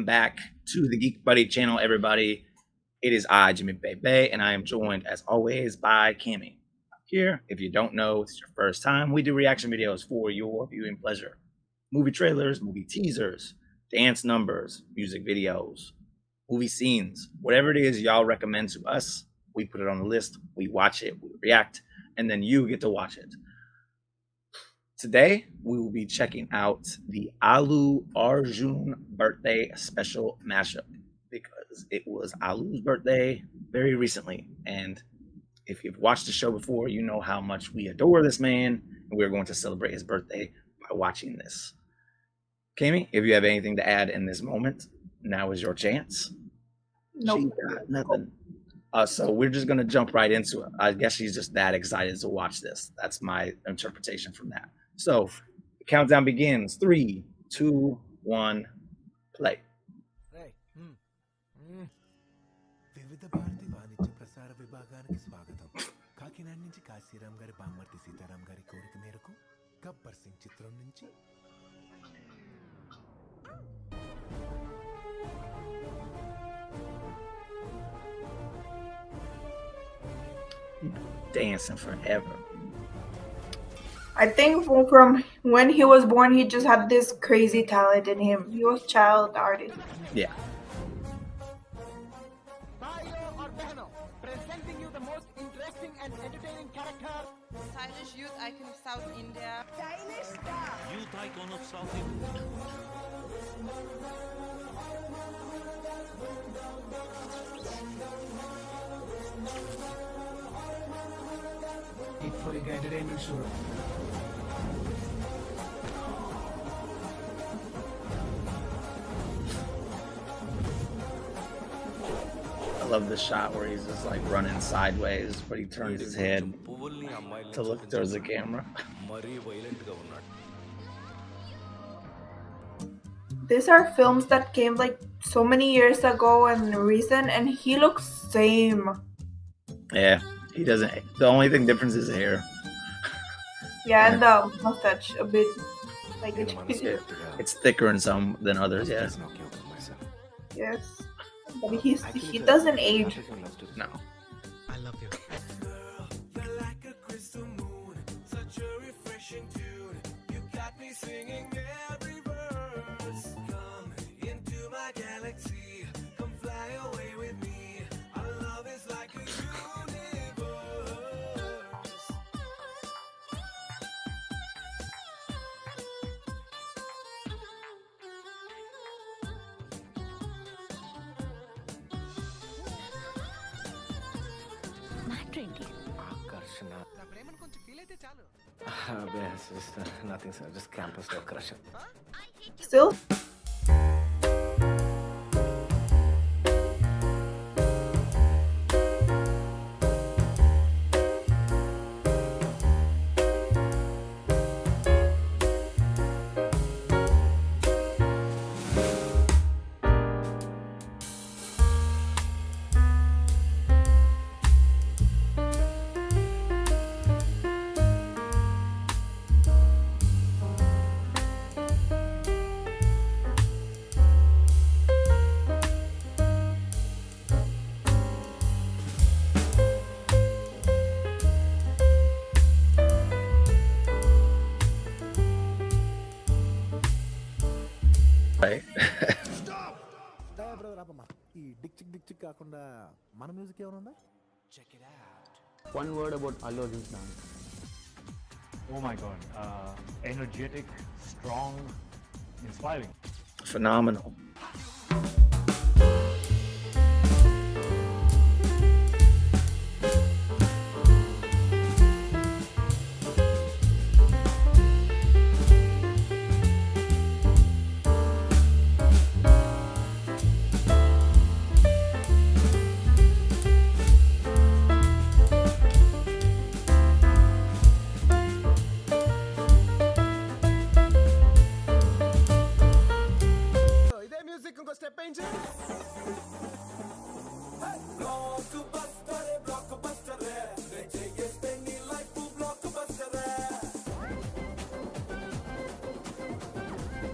welcome back to the GeekBuddy channel, everybody. It is I, Jimmy Bebe, and I am joined, as always, by Cami. Here, if you don't know, it's your first time, we do reaction videos for your viewing pleasure. Movie trailers, movie teasers, dance numbers, music videos, movie scenes, whatever it is y'all recommend to us, we put it on the list, we watch it, we react, and then you get to watch it. Today, we will be checking out the Allu Arjun birthday special mashup because it was Allu's birthday very recently. And if you've watched the show before, you know how much we adore this man, and we're going to celebrate his birthday by watching this. Cami, if you have anything to add in this moment, now is your chance. Nope. She got nothing. So we're just going to jump right into it. I guess she's just that excited to watch this. That's my interpretation from that. So the countdown begins. 3, 2, 1, play. వివిధ భారతి వాణిజ్య ప్రసార విభాగానికి స్వాగతం. కాకినాడ నుంచి కాశీరామ్ గారి బామ్మర్తి సీతారాం గారి కోరిక మేరకు గబ్బర్ సింగ్ చిత్రం నుంచి Dancing forever. I think from when he was born, he just had this crazy talent in him. He was child artist. Yeah. Presenting you the most interesting and entertaining character. Stylish youth icon of South India. Stylish star. Youth icon of South India. for a entertainment show. I love the shot where he's just like running sideways, but he turns his head to look towards the camera. These are films that came like so many years ago and recent, and he looks same. Yeah, he doesn't. The only thing difference is hair. Yeah, and the mustache a bit like it. It's thicker in some than others. Yeah. Yes, but he doesn't age. No. I love you. Nothing, sir. Just campus crush. Still. Right. Check it out. One word about Allu Arjun's dance. Oh my god, energetic, strong, inspiring. Phenomenal.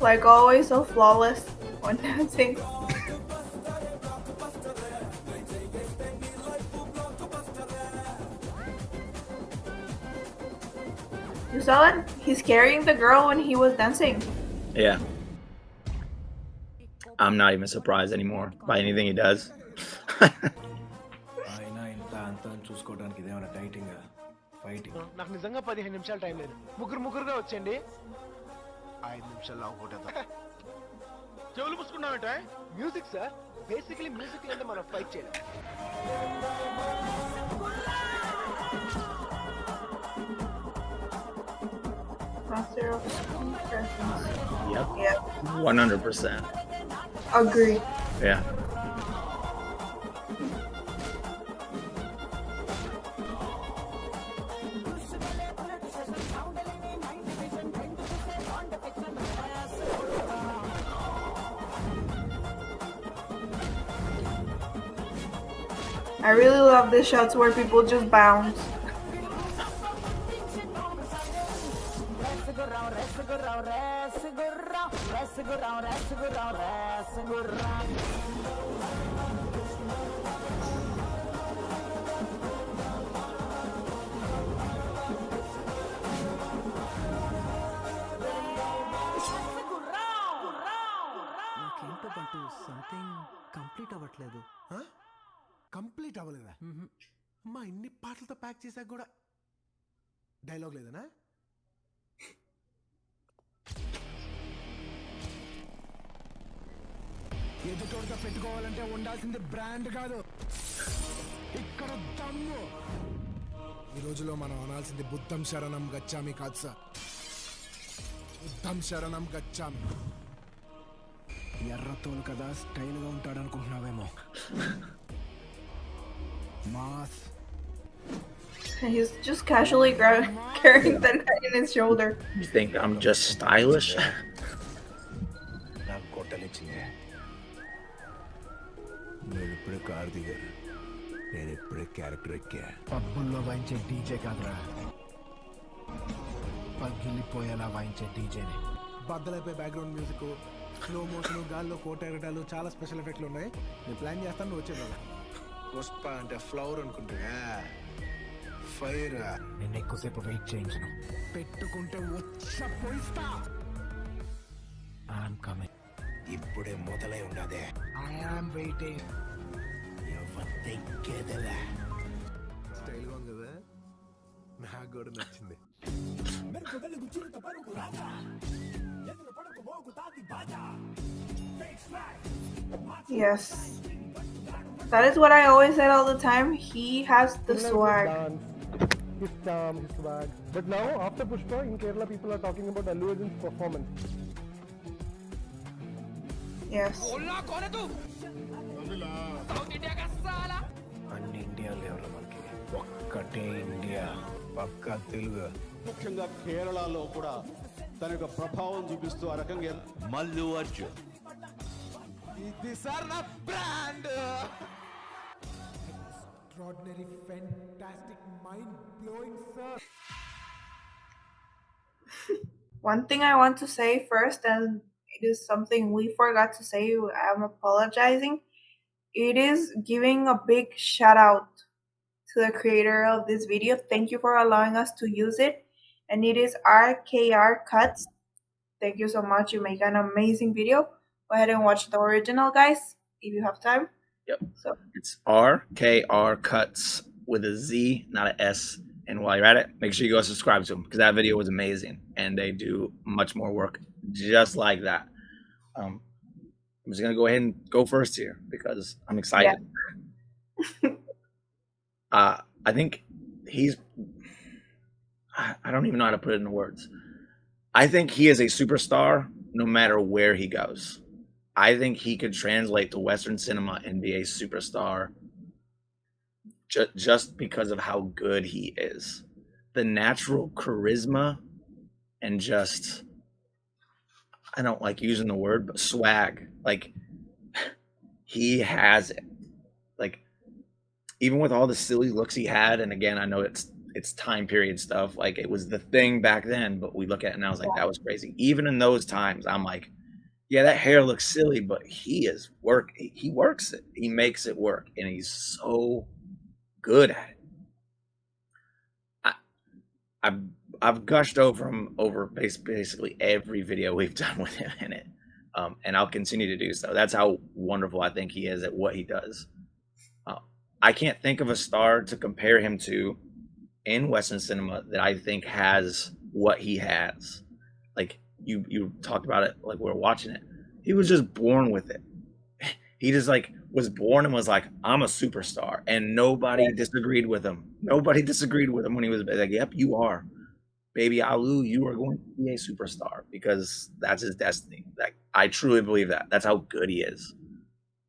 Like always, so flawless when dancing. You saw it? He's carrying the girl when he was dancing. Yeah. I'm not even surprised anymore by anything he does. అయినా ఇంత అంతం చూసుకోవడానికి ఇదేమైనా dieting fighting నాకు నిజంగా 15 నిమిషాలు time లేదు. ముగ్గురుగా వచ్చేయండి. 5 నిమిషాల్లో ఒకటేదా చెవులు పుసుకున్నామంటే మ్యూజిక్ సార్. బేసికలీ మ్యూజిక్ అంటే మనం ఫైట్ చేయడం. Master of Presence. Yep. Yeah. 100%. Agree. Yeah. I really love the shots where people just bounce. నాకేంటో బంటూ సంథింగ్ కంప్లీట్ అవ్వట్లేదు. కంప్లీట్ అవ్వలేదా? అమ్మా ఇన్ని పాటలతో ప్యాక్ చేశాక కూడా డైలాగ్ లేదనా? ఎదుటోడితో పెట్టుకోవాలంటే ఉండాల్సింది బ్రాండ్ కాదు, ఇక్కడ దమ్ము. ఈ రోజులో మనం అనాల్సింది బుద్ధం శరణం గచ్చామి కాదు సార్, బుద్ధం శరణం గచ్చామి. ఎర్రతోలు కదా స్టైల్గా ఉంటాడు అనుకుంటున్నావేమో. Mass. He's just casually carrying that guy in his shoulder. You think I'm just stylish? నాకు కొట్టలిచ్చింది. మీరు ఇప్పుడే కారు దిగారు, నేను ఇప్పుడే క్యారెక్టర్ ఎక్కా. పబ్బుల్లో వాయించే డీజే కాదురా, పగిలిపోయేలా వాయించే డీజేని. బద్దలైపోయి బ్యాక్గ్రౌండ్ మ్యూజిక్, స్లో మోషన్, గాల్లో కోట ఎగటాలు, చాలా స్పెషల్ ఎఫెక్ట్లు ఉన్నాయి. నేను ప్లాన్ చేస్తాను, నువ్వు వచ్చేది. పుష్ప అంటే ఫ్లవర్ అనుకుంటా, ఫైర్. నేను ఎక్కువసేపు వెయిట్ చేయించను, పెట్టుకుంటే వచ్చా పోయిస్తా. I'm coming. ఇప్పుడే మొదలై ఉండదే. I'm waiting. స్టైల్గా ఉంది కదా, నాకు కూడా నచ్చింది. Yes. That is what I always said all the time. He has the swag. His charm, his swag. But now, after Pushpa, in Kerala, people are talking about Allu Arjun's performance. Yes. అన్ని ఇండియాలో ఎవరు మనకి, ఒక్కటే India, పక్కా తెలుగు. ముఖ్యంగా కేరళలో కూడా తన యొక్క ప్రభావం చూపిస్తూ ఆ రకంగా Allu Arjun. ఇది సార్ నా brand. Extraordinary, fantastic, mind blowing sir. One thing I want to say first, and it is something we forgot to say, I'm apologizing. It is giving a big shout out to the creator of this video. Thank you for allowing us to use it. And it is RKR Cutz. Thank you so much. You make an amazing video. Go ahead and watch the original, guys, if you have time. Yep. So It's RKR Cutz with a Z, not a S. And while you're at it, make sure you go subscribe to them because that video was amazing and they do much more work just like that. I'm just gonna go ahead and go first here because I'm excited. I think he's, I don't even know how to put it in words. I think he is a superstar no matter where he goes. I think he could translate to Western cinema and be a superstar just because of how good he is. The natural charisma and just, I don't like using the word, but swag. Like, he has it. Like, even with all the silly looks he had, and again, I know it's time period stuff. Like, it was the thing back then, but we look at it and I was like, that was crazy. Even in those times, I'm like, yeah, that hair looks silly, but he works it. He makes it work, and he's so good at it. I've gushed over him over basically every video we've done with him in it, and I'll continue to do so. That's how wonderful I think he is at what he does. I can't think of a star to compare him to in Western cinema that I think has what he has. Like you talked about it, like we were watching it. He was just born with it. He just like was born and was like, I'm a superstar, and nobody disagreed with him. Nobody disagreed with him when he was like, yep, you are. Baby Allu, you are going to be a superstar because that's his destiny. Like, I truly believe that. That's how good he is.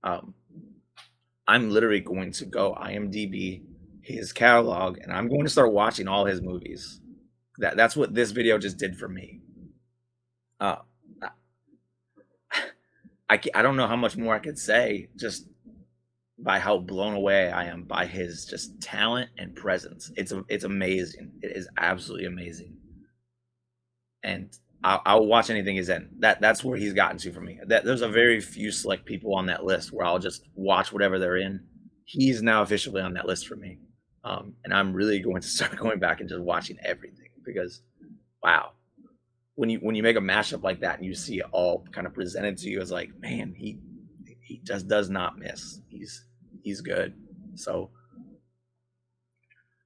I'm literally going to go IMDb his catalog, and I'm going to start watching all his movies. That's what this video just did for me. I don't know how much more I could say just by how blown away I am by his just talent and presence. It's amazing. It is absolutely amazing. And I'll watch anything he's in. That's where he's gotten to for me. There's a very few select people on that list where I'll just watch whatever they're in. He's now officially on that list for me. And I'm really going to start going back and just watching everything because, wow, when you make a mashup like that and you see it all kind of presented to you as like, man, he just does not miss. He's good. So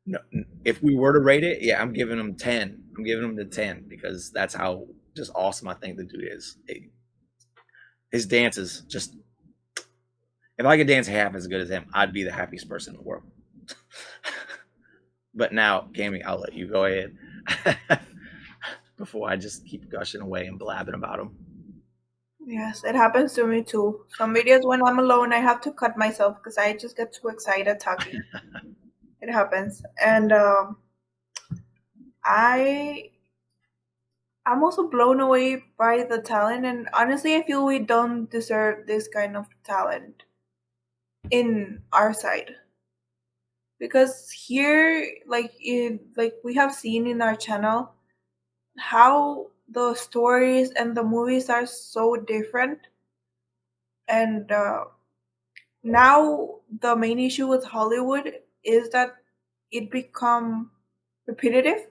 no, if we were to rate it, yeah, I'm giving him 10. I'm giving him the 10 because that's how just awesome I think the dude is. His dance is just, if I could dance half as good as him, I'd be the happiest person in the world. But now, Cami, I'll let you go ahead before I just keep gushing away and blabbing about him. Yes, it happens to me too. Some videos when I'm alone, I have to cut myself because I just get too excited talking. It happens. And I'm also blown away by the talent, and honestly I feel we don't deserve this kind of talent in our side. Because here, like we have seen in our channel, how the stories and the movies are so different. And now the main issue with Hollywood is that it become repetitive.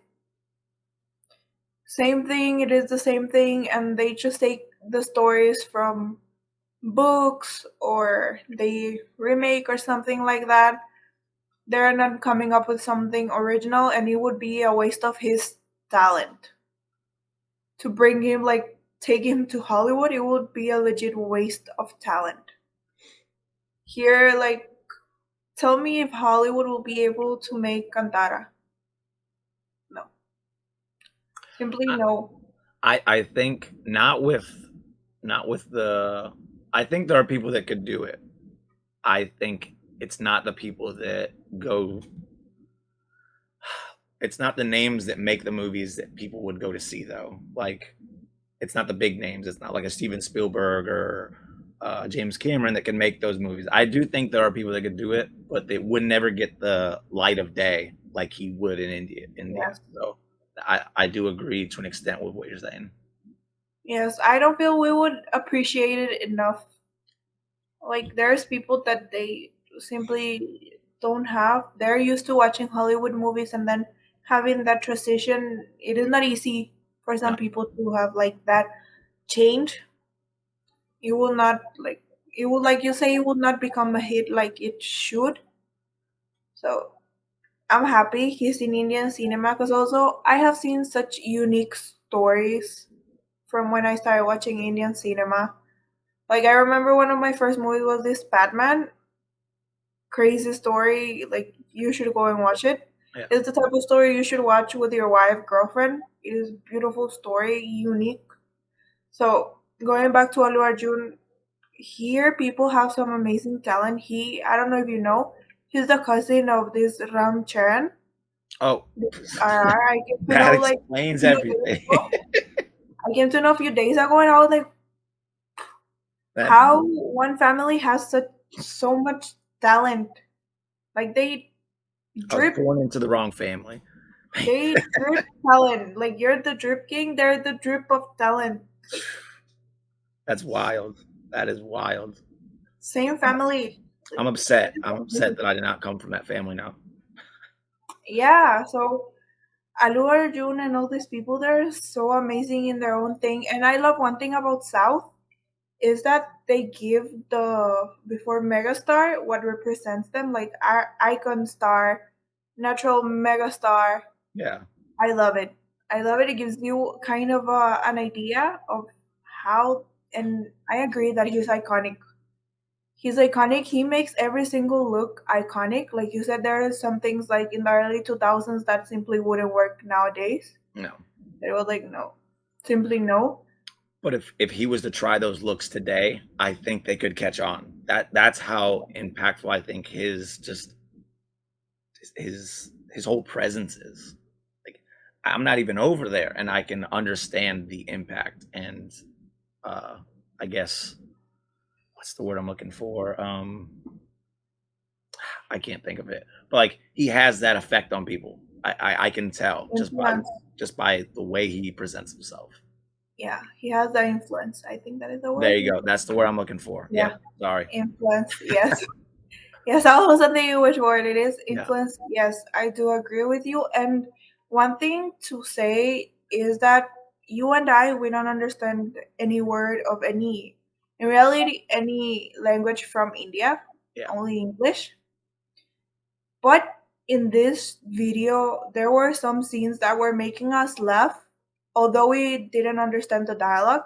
Same thing, it is the same thing, and they just take the stories from books or they remake or something like that. They're not coming up with something original, and it would be a waste of his talent. To bring him, like, take him to Hollywood, it would be a legit waste of talent. Here, like, tell me if Hollywood will be able to make Cantara. No. Simply no. I think not with the, I think there are people that could do it. I think it's not the people that go, it's not the names that make the movies that people would go to see though. Like, it's not the big names. It's not like a Steven Spielberg or James Cameron that can make those movies. I do think there are people that could do it, but they would never get the light of day like he would in India. Yes. So I do agree to an extent with what you're saying. Yes, I don't feel we would appreciate it enough. Like, there's people that they simply don't have. They're used to watching Hollywood movies, and then having that transition, it is not easy for some people to have like that change. It will not, like, it will, like you say, it will not become a hit like it should. So I'm happy he's in Indian cinema, because also I have seen such unique stories from when I started watching Indian cinema. Like, I remember one of my first movies was this Batman. Crazy story. Like, you should go and watch it. Yeah. It's the type of story you should watch with your wife, girlfriend. It is beautiful story, unique. So going back to Allu Arjun, here people have some amazing talent. I don't know if you know, he's the cousin of this Ram Charan. Oh, I came to that know, like, explains a few everything. days ago. I came to know a few days ago, and I was like, how one family has so much talent. Like, they I was drip. born into the wrong family. They drip talent. Like, you're the drip king, they're the drip of talent. That's wild. That is wild. Same family. I'm upset. I'm upset that I did not come from that family now. Yeah, so Allu Arjun and all these people, they're so amazing in their own thing. And I love one thing about South is that they give the before megastar what represents them, like our icon star, natural megastar. Yeah. I love it. I love it. It gives you kind of an idea of how, and I agree that he's iconic. He's iconic. He makes every single look iconic. Like you said, there are some things like in the early 2000s that simply wouldn't work nowadays. No. It was like, no, simply no. But if he was to try those looks today, I think they could catch on. That's how impactful I think his whole presence is. Like, I'm not even over there, and I can understand the impact. And I guess, what's the word I'm looking for? I can't think of it. But like, he has that effect on people. I can tell just by the way he presents himself. Yeah, he has that influence. I think that is the word. There you go. That's the word I'm looking for. Yeah. Sorry. Influence. Yes. Yes, I was thinking which word it is. Influence. Yeah. Yes, I do agree with you. And one thing to say is that you and I, we don't understand any word of any, in reality, any language from India. Yeah. Only English. But in this video, there were some scenes that were making us laugh, although we didn't understand the dialogue.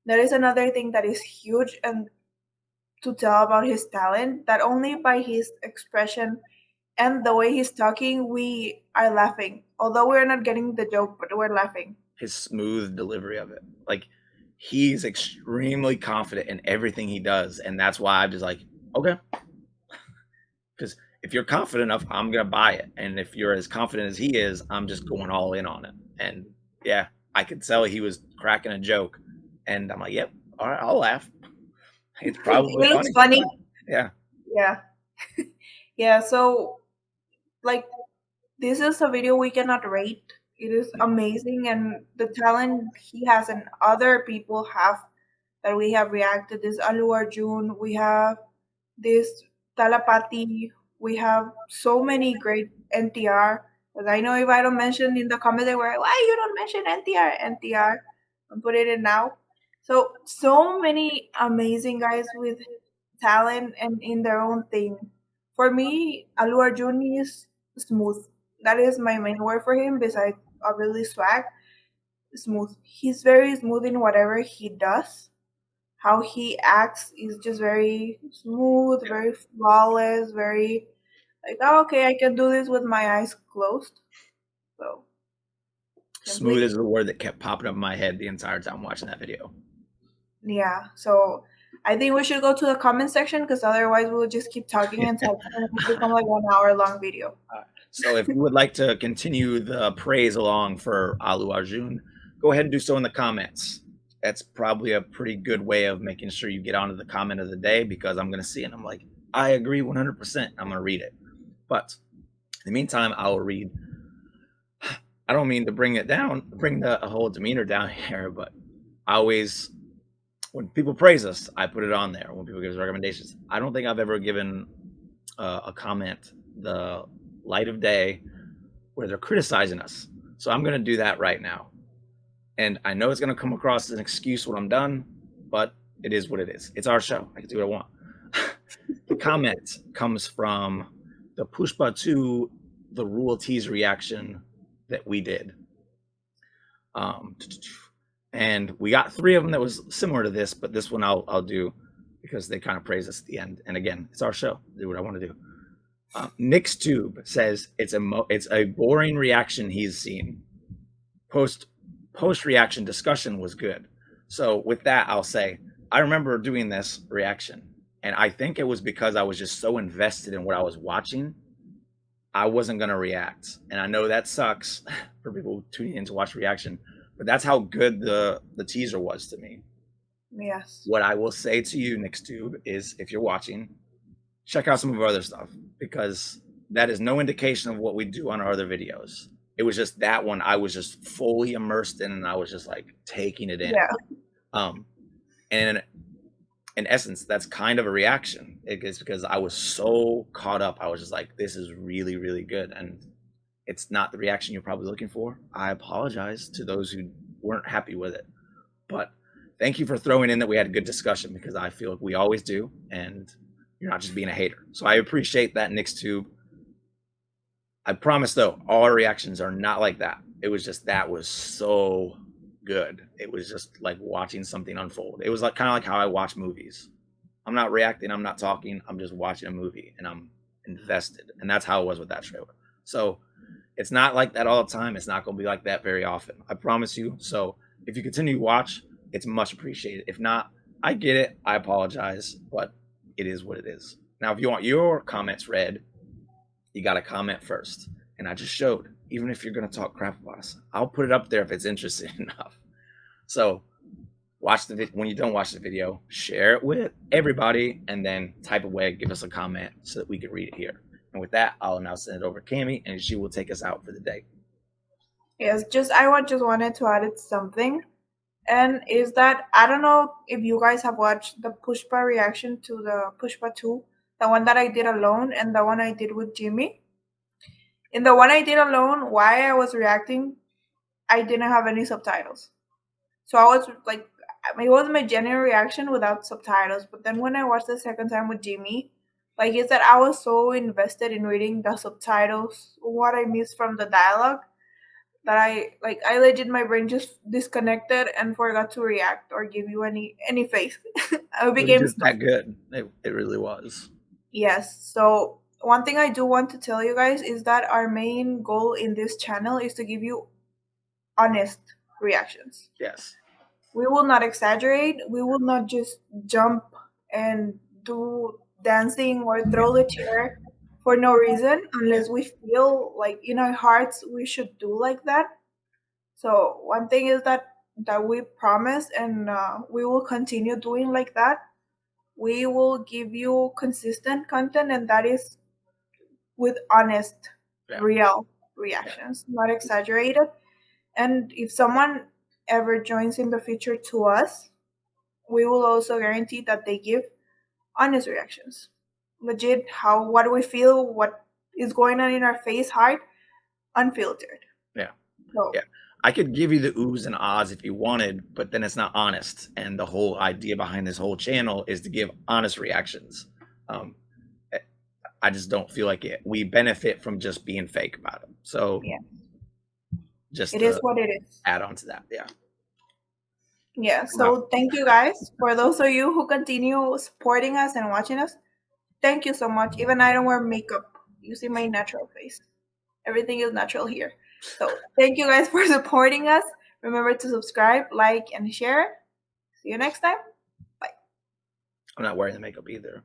That is another thing that is huge and to tell about his talent, that only by his expression and the way he's talking, we are laughing. Although we're not getting the joke, but we're laughing. His smooth delivery of it. Like, he's extremely confident in everything he does. And that's why I'm just like, okay. Because if you're confident enough, I'm going to buy it. And if you're as confident as he is, I'm just going all in on it. And yeah, I could tell he was cracking a joke. And I'm like, yep, all right, I'll laugh. It's probably it looks funny. Yeah. Yeah. Yeah, so like this is a video we cannot rate. It is amazing, and the talent he has and other people have that we have reacted is Allu Arjun, we have this Talapati, we have so many great NTR. Because I know if I don't mention in the comments, they were, why you don't mention NTR? I'm putting it now. So many amazing guys with talent and in their own thing. For me, Allu Arjun is smooth. That is my main word for him, besides obviously swag. Smooth. He's very smooth in whatever he does. How he acts is just very smooth, very flawless, very like, oh, okay, I can do this with my eyes closed. So smooth is the word that kept popping up in my head the entire time watching that video. Yeah, so I think we should go to the comment section because otherwise we'll just keep talking and talking and it'll become like 1 hour long video. So if you would like to continue the praise along for Allu Arjun, go ahead and do so in the comments. That's probably a pretty good way of making sure you get onto the comment of the day, because I'm going to see it and I'm like, I agree 100%. I'm going to read it. But in the meantime, I'll read. I don't mean to bring it down, bring the whole demeanor down here, but I always, when people praise us, I put it on there. When people give us recommendations, I don't think I've ever given a comment the light of day where they're criticizing us. So I'm going to do that right now. And I know it's going to come across as an excuse when I'm done, but it is what it is. It's our show. I can do what I want. The comment comes from the Pushpa 2, the Rule Tease reaction that we did. And we got 3 of them that was similar to this, but this one I'll do because they kind of praise us at the end. And again, it's our show. Do what I want to do. Nick's Tube says it's a boring reaction he's seen. Post reaction discussion was good. So with that, I'll say I remember doing this reaction, and I think it was because I was just so invested in what I was watching. I wasn't gonna react, and I know that sucks for people tuning in to watch reaction, but that's how good the teaser was to me. Yes. What I will say to you, Nick's Tube, is if you're watching, check out some of our other stuff, because that is no indication of what we do on our other videos. It was just that one I was just fully immersed in, and I was just like taking it in. Yeah. And in essence, that's kind of a reaction. It's because I was so caught up. I was just like, this is really, really good. And it's not the reaction you're probably looking for. I apologize to those who weren't happy with it. But thank you for throwing in that we had a good discussion, because I feel like we always do, and you're not just being a hater. So I appreciate that, NixTube. I promise, though, all our reactions are not like that. It was just, that was so good. It was just like watching something unfold. It was like kind of like how I watch movies. I'm not reacting, I'm not talking, I'm just watching a movie, and I'm invested. And that's how it was with that trailer. So it's not like that all the time. It's not going to be like that very often, I promise you. So if you continue to watch, it's much appreciated. If not, I get it. I apologize, but it is what it is. Now, if you want your comments read, you got to comment first. And I just showed, even if you're going to talk crap about us, I'll put it up there if it's interesting enough. So watch the video. When you don't watch the video, share it with everybody, and then type away, give us a comment so that we can read it here. And with that, I'll now send it over to Cami, and she will take us out for the day. Yes, I just wanted to add something, and is that I don't know if you guys have watched the Pushpa reaction to the Pushpa 2, the one that I did alone and the one I did with Jimmy. In the one I did alone, why I was reacting, I didn't have any subtitles. So I was like, it was my genuine reaction without subtitles. But then when I watched the second time with Jimmy, like is that I was so invested in reading the subtitles, what I missed from the dialogue, that I legit, my brain just disconnected and forgot to react or give you any face. I became just that good. It really was. Yes. So one thing I do want to tell you guys is that our main goal in this channel is to give you honest reactions. Yes. We will not exaggerate. We will not just jump and do dancing or throw the chair for no reason, unless we feel like in our hearts we should do like that. So one thing is that we promise, and we will continue doing like that. We will give you consistent content, and that is with honest, real reactions, not exaggerated. And if someone ever joins in the future to us, we will also guarantee that they give honest reactions. Legit, what we feel, what is going on in our face, heart, unfiltered. Yeah. So, yeah. I could give you the oohs and ahs if you wanted, but then it's not honest. And the whole idea behind this whole channel is to give honest reactions. I just don't feel like it. We benefit from just being fake about it. So yeah, just it is what it is. Add on to that. Yeah. Yeah. So thank you guys. For those of you who continue supporting us and watching us, thank you so much. Even I don't wear makeup. You see my natural face. Everything is natural here. So thank you guys for supporting us. Remember to subscribe, like, and share. See you next time. Bye. I'm not wearing the makeup either.